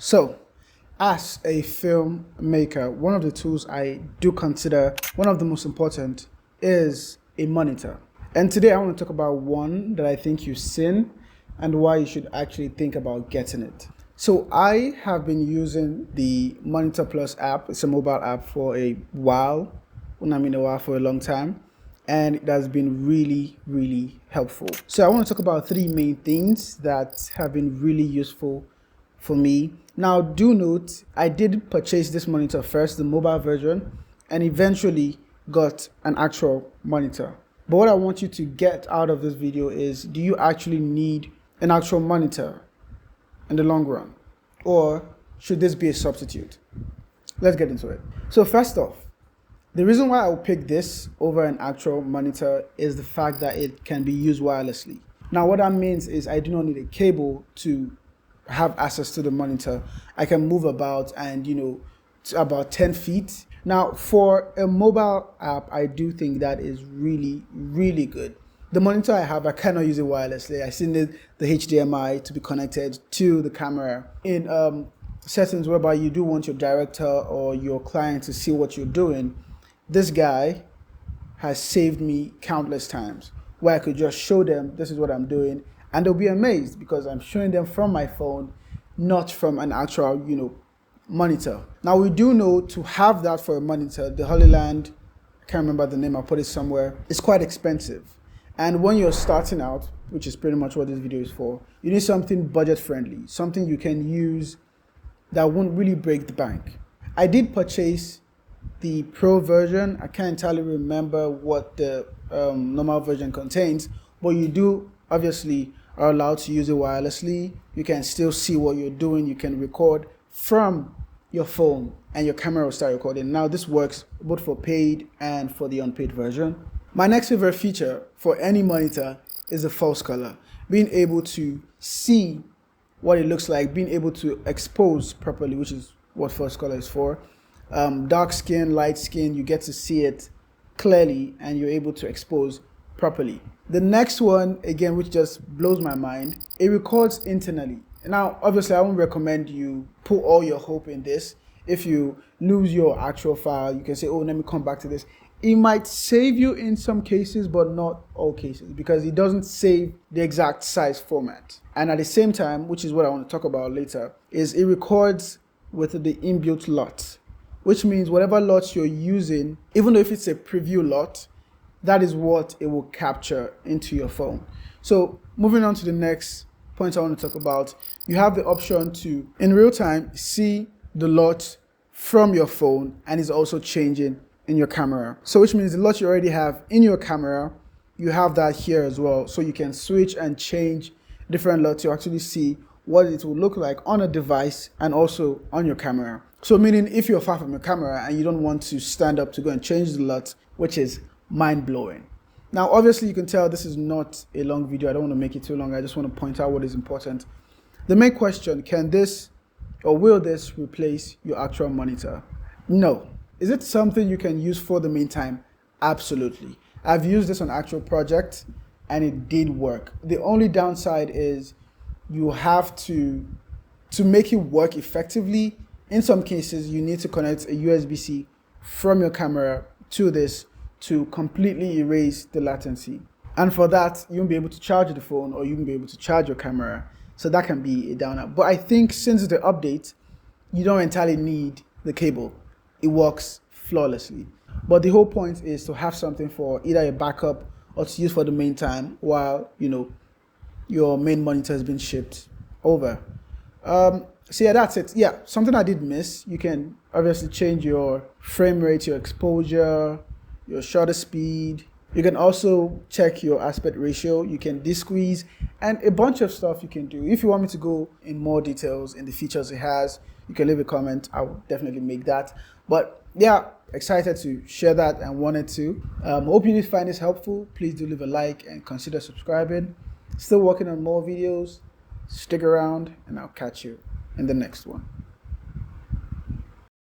So, as a filmmaker, one of the tools I do consider one of the most important is a monitor. And today I want to talk about one that I think you've seen and why you should actually think about getting it. So I have been using the Monitor Plus app. It's a mobile app for a while. When I mean a while, for a long time. And it has been really, really helpful. So I want to talk about three main things that have been really useful for me. Now, do note, I did purchase this monitor first, the mobile version, and eventually got an actual monitor. But what I want you to get out of this video is, do you actually need an actual monitor in the long run? Or should this be a substitute? Let's get into it. So first off, the reason why I will pick this over an actual monitor is the fact that it can be used wirelessly. Now, what that means is I do not need a cable to have access to the monitor. I can move about and, to about 10 feet. Now, for a mobile app, I do think that is really, really good. The monitor I have, I cannot use it wirelessly. I still need the HDMI to be connected to the camera. In settings whereby you do want your director or your client to see what you're doing, this guy has saved me countless times where I could just show them this is what I'm doing and they'll be amazed because I'm showing them from my phone, not from an actual, monitor. Now we do know to have that for a monitor, the Holyland, I can't remember the name, I'll put it somewhere, it's quite expensive. And when you're starting out, which is pretty much what this video is for, you need something budget friendly, something you can use that won't really break the bank. I did purchase the Pro version. I can't entirely remember what the normal version contains, but you do obviously are allowed to use it wirelessly. You can still see what you're doing. You can record from your phone and your camera will start recording. Now this works both for paid and for the unpaid version. My next favorite feature for any monitor is the false color. Being able to see what it looks like, being able to expose properly, which is what false color is for. Dark skin, light skin, you get to see it clearly and you're able to expose properly. The next one, again, which just blows my mind, it records internally. Now, obviously, I won't recommend you put all your hope in this. If you lose your actual file, you can say, oh, let me come back to this. It might save you in some cases, but not all cases, because it doesn't save the exact size format. And at the same time, which is what I want to talk about later, is it records with the inbuilt LUT, which means whatever LUT you're using, even though if it's a preview LUT, that is what it will capture into your phone. So moving on to the next point I want to talk about, you have the option to, in real time, see the LUT from your phone, and it's also changing in your camera. So which means the LUT you already have in your camera, you have that here as well. So you can switch and change different LUTs to actually see what it will look like on a device and also on your camera. So meaning if you're far from your camera and you don't want to stand up to go and change the LUT, which is mind-blowing. Now, obviously you can tell this is not a long video. I don't want to make it too long. I just want to point out what is important. The main question, can this or will this replace your actual monitor? No. Is it something you can use for the meantime? Absolutely. I've used this on actual projects and it did work. The only downside is you have to make it work effectively. In some cases, you need to connect a USB-C from your camera to this to completely erase the latency. And for that, you won't be able to charge the phone or you won't be able to charge your camera. So that can be a downer. But I think since the update, you don't entirely need the cable. It works flawlessly. But the whole point is to have something for either a backup or to use for the main time while, your main monitor has been shipped over. So yeah, that's it. Yeah, something I did miss. You can obviously change your frame rate, your exposure, your shutter speed. You can also check your aspect ratio. You can de-squeeze and a bunch of stuff you can do. If you want me to go in more details in the features it has, you can leave a comment. I will definitely make that. But yeah, excited to share that and wanted to. Hope you did find this helpful. Please do leave a like and consider subscribing. Still working on more videos. Stick around and I'll catch you in the next one.